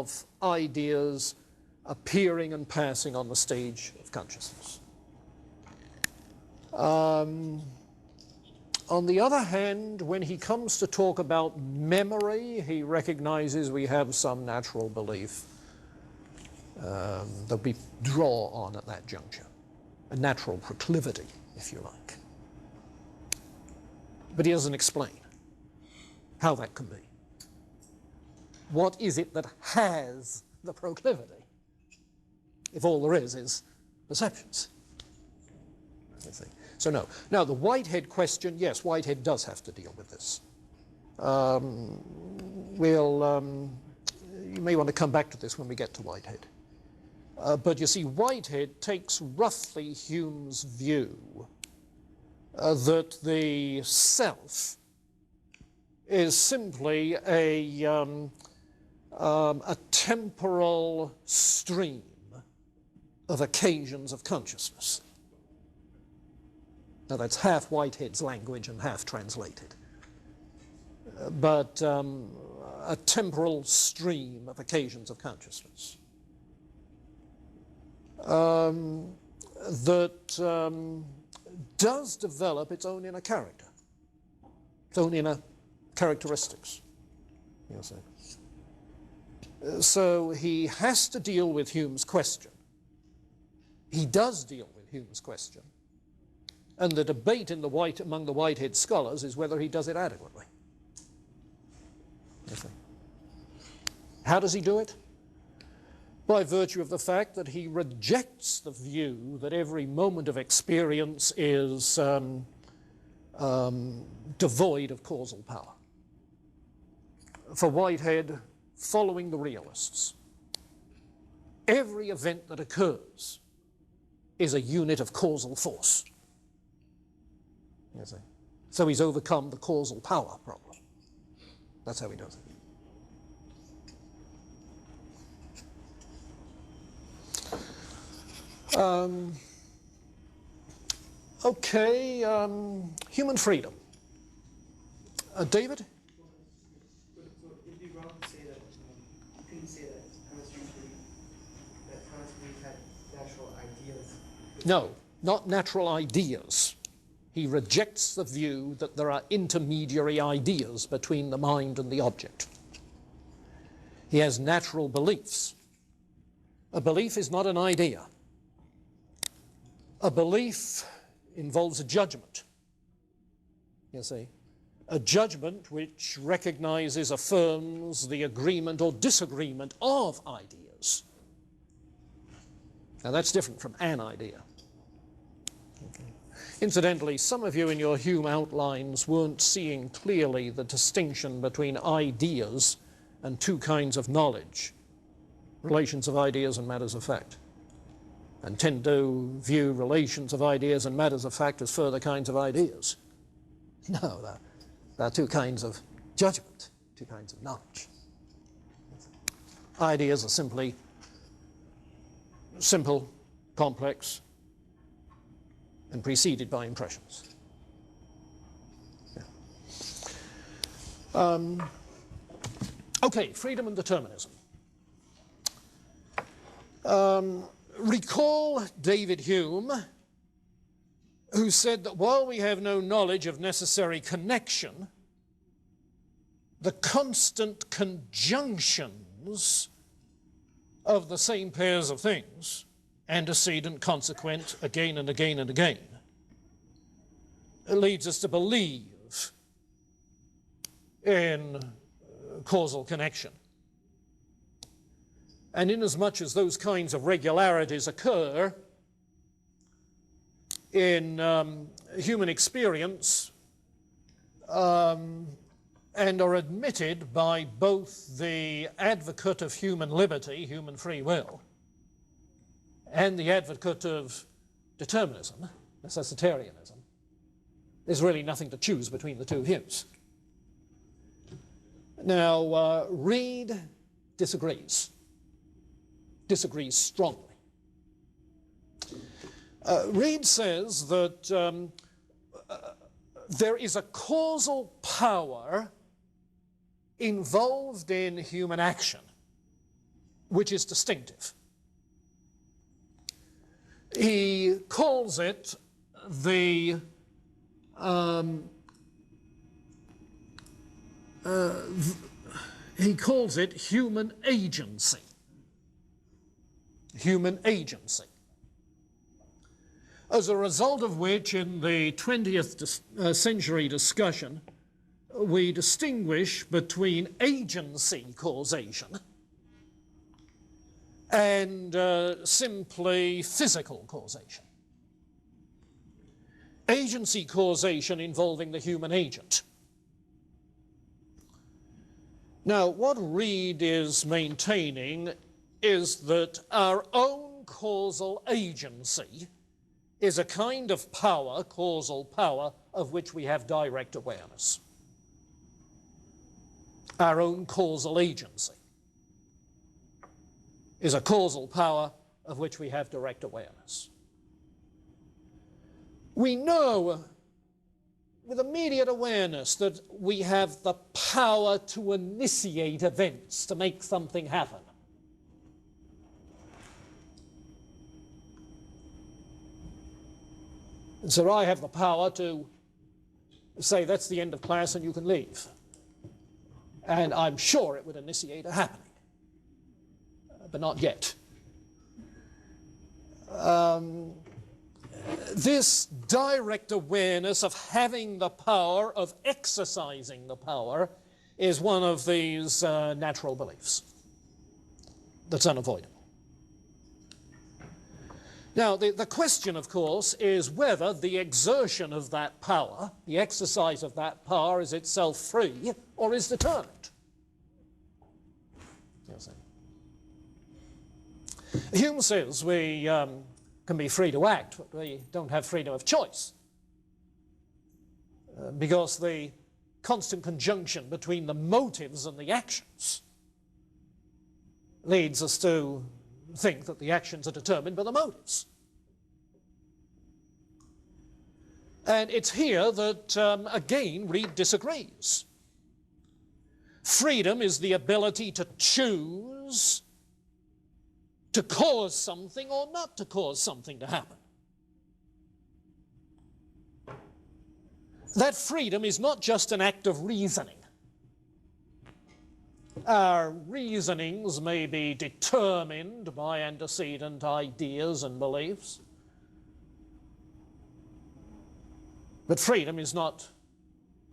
of ideas appearing and passing on the stage of consciousness. On the other hand, when he comes to talk about memory, he recognizes we have some natural belief that we draw on at that juncture, a natural proclivity, if you like. But he doesn't explain how that can be. What is it that has the proclivity, if all there is perceptions? You see. So no. Now the Whitehead question, yes, Whitehead does have to deal with this. You may want to come back to this when we get to Whitehead. But you see, Whitehead takes roughly Hume's view that the self is simply a temporal stream of occasions of consciousness. Now that's half Whitehead's language and half translated. But a temporal stream of occasions of consciousness that does develop its own inner character, its own inner characteristics. You see. So he has to deal with Hume's question. He does deal with Hume's question. And the debate in among the Whitehead scholars is whether he does it adequately. You see. How does he do it? By virtue of the fact that he rejects the view that every moment of experience is devoid of causal power. For Whitehead, following the realists, every event that occurs is a unit of causal force. You see. So he's overcome the causal power problem. That's how he does it. Okay, human freedom. David? So it'd be wrong to say that, you couldn't say that Thomas belief had natural ideas. No, not natural ideas. He rejects the view that there are intermediary ideas between the mind and the object. He has natural beliefs. A belief is not an idea. A belief involves a judgment, you see. A judgment which recognizes, affirms the agreement or disagreement of ideas. Now that's different from an idea. Okay. Incidentally, some of you in your Hume outlines weren't seeing clearly the distinction between ideas and two kinds of knowledge, relations of ideas and matters of fact, and tend to view relations of ideas and matters of fact as further kinds of ideas. No, there are two kinds of judgment, two kinds of knowledge. Ideas are simply simple, complex, and preceded by impressions. Yeah. Okay, freedom and determinism. Recall David Hume, who said that while we have no knowledge of necessary connection, the constant conjunctions of the same pairs of things, antecedent, consequent, again and again and again, leads us to believe in causal connection. And inasmuch as those kinds of regularities occur in human experience and are admitted by both the advocate of human liberty, human free will, and the advocate of determinism, necessitarianism, there's really nothing to choose between the two views. Now, Reid disagrees strongly. Reid says that there is a causal power involved in human action which is distinctive. He calls it the he calls it human agency. Human agency. As a result of which, in the 20th century discussion, we distinguish between agency causation and simply physical causation. Agency causation involving the human agent. Now, what Reid is maintaining is that our own causal agency is a kind of power, causal power, of which we have direct awareness. Our own causal agency is a causal power of which we have direct awareness. We know with immediate awareness that we have the power to initiate events, to make something happen. And so I have the power to say that's the end of class and you can leave. And I'm sure it would initiate a happening, but not yet. This direct awareness of having the power, of exercising the power, is one of these natural beliefs that's unavoidable. Now, the question, of course, is whether the exertion of that power, the exercise of that power, is itself free or is determined. Hume says we can be free to act, but we don't have freedom of choice. Because the constant conjunction between the motives and the actions leads us to think that the actions are determined by the motives. And it's here that, again, Reid disagrees. Freedom is the ability to choose to cause something or not to cause something to happen. That freedom is not just an act of reasoning. Our reasonings may be determined by antecedent ideas and beliefs, but freedom is not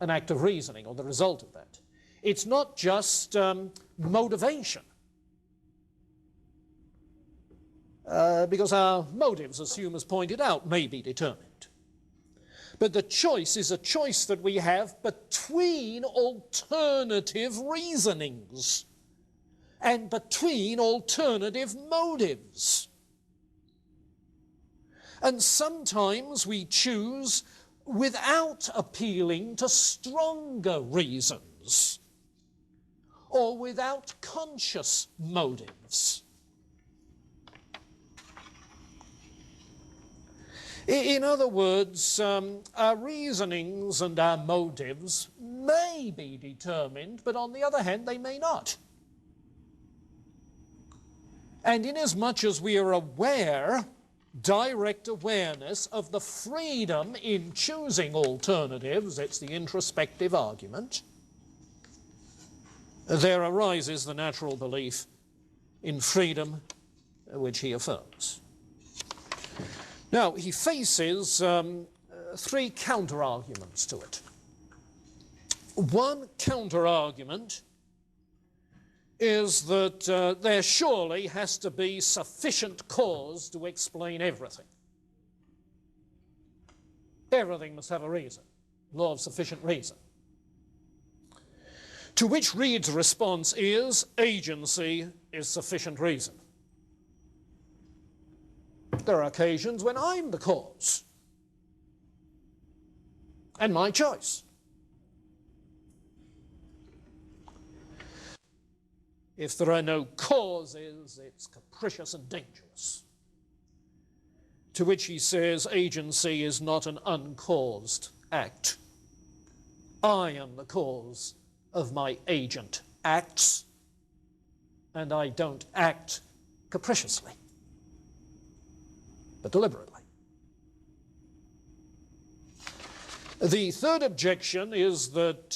an act of reasoning or the result of that. It's not just motivation, because our motives, as Hume has pointed out, may be determined. But the choice is a choice that we have between alternative reasonings and between alternative motives. And sometimes we choose without appealing to stronger reasons or without conscious motives. In other words, our reasonings and our motives may be determined, but on the other hand, they may not. And inasmuch as we are aware, direct awareness of the freedom in choosing alternatives, it's the introspective argument, there arises the natural belief in freedom which he affirms. Now, he faces three counter-arguments to it. One counter-argument is that there surely has to be sufficient cause to explain everything. Everything must have a reason, law of sufficient reason. To which Reid's response is, agency is sufficient reason. There are occasions when I'm the cause, and my choice. If there are no causes, it's capricious and dangerous. To which he says, agency is not an uncaused act. I am the cause of my agent acts. and I don't act capriciously, but deliberately. The third objection is that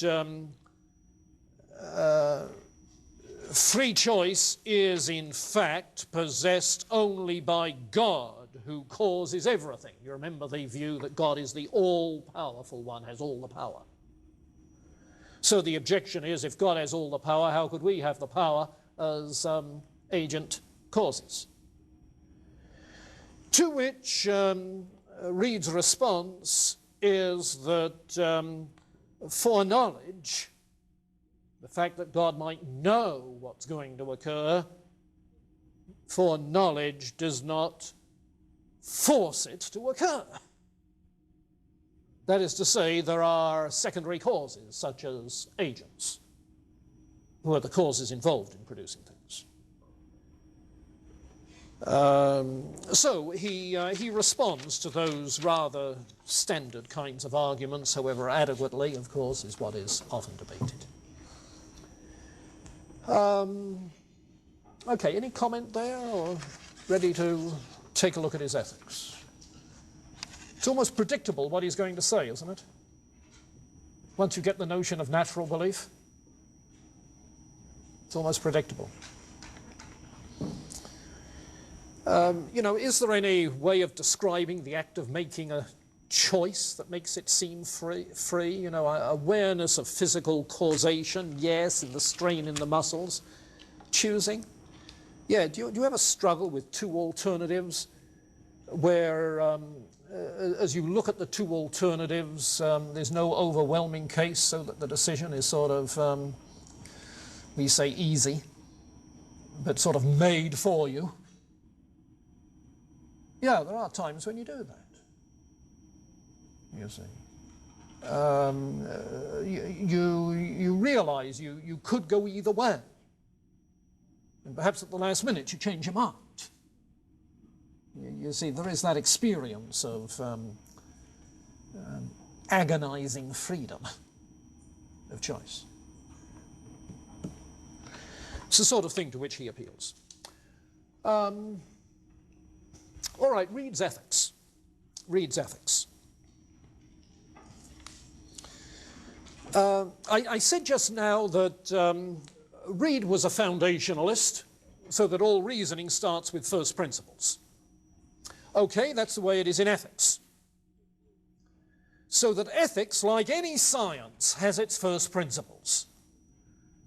free choice is in fact possessed only by God, who causes everything. You remember the view that God is the all-powerful one, has all the power. So the objection is, if God has all the power, how could we have the power as agent causes? To which Reid's response is that foreknowledge, the fact that God might know what's going to occur, foreknowledge does not force it to occur. That is to say, there are secondary causes, such as agents, who are the causes involved in producing things. So he responds to those rather standard kinds of arguments, however adequately, of course, is what is often debated. Okay, any comment there, or ready to take a look at his ethics? It's almost predictable what he's going to say, isn't it? Once you get the notion of natural belief, it's almost predictable. You know, is there any way of describing the act of making a choice that makes it seem free? You know, awareness of physical causation, yes, and the strain in the muscles. Choosing? Yeah, do you ever struggle with two alternatives where, as you look at the two alternatives, there's no overwhelming case, so that the decision is sort of, we say easy, but sort of made for you? Yeah, there are times when you do that. You see. You realize you could go either way. And perhaps at the last minute you change your mind. You see, there is that experience of agonizing freedom of choice. It's the sort of thing to which he appeals. All right, Reid's ethics. Reid's ethics. I said just now that Reid was a foundationalist, so that all reasoning starts with first principles. Okay, that's the way it is in ethics. So that ethics, like any science, has its first principles.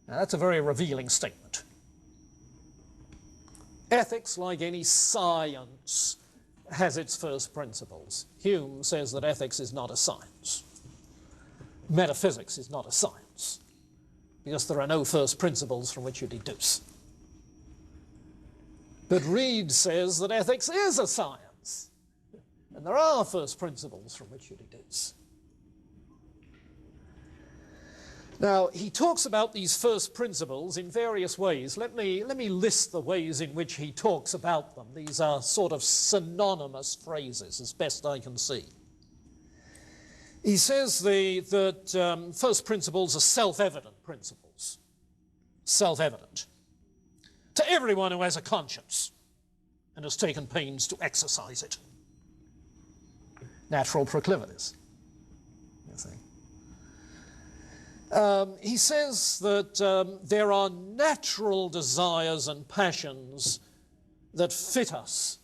Now, that's a very revealing statement. Ethics, like any science, has its first principles. Hume says that ethics is not a science. Metaphysics is not a science, because there are no first principles from which you deduce. But Reid says that ethics is a science, and there are first principles from which you deduce. Now, he talks about these first principles in various ways. Let me list the ways in which he talks about them. These are sort of synonymous phrases, as best I can see. He says that first principles are self-evident principles. Self-evident. To everyone who has a conscience and has taken pains to exercise it. Natural proclivities, you see. He says that there are natural desires and passions that fit us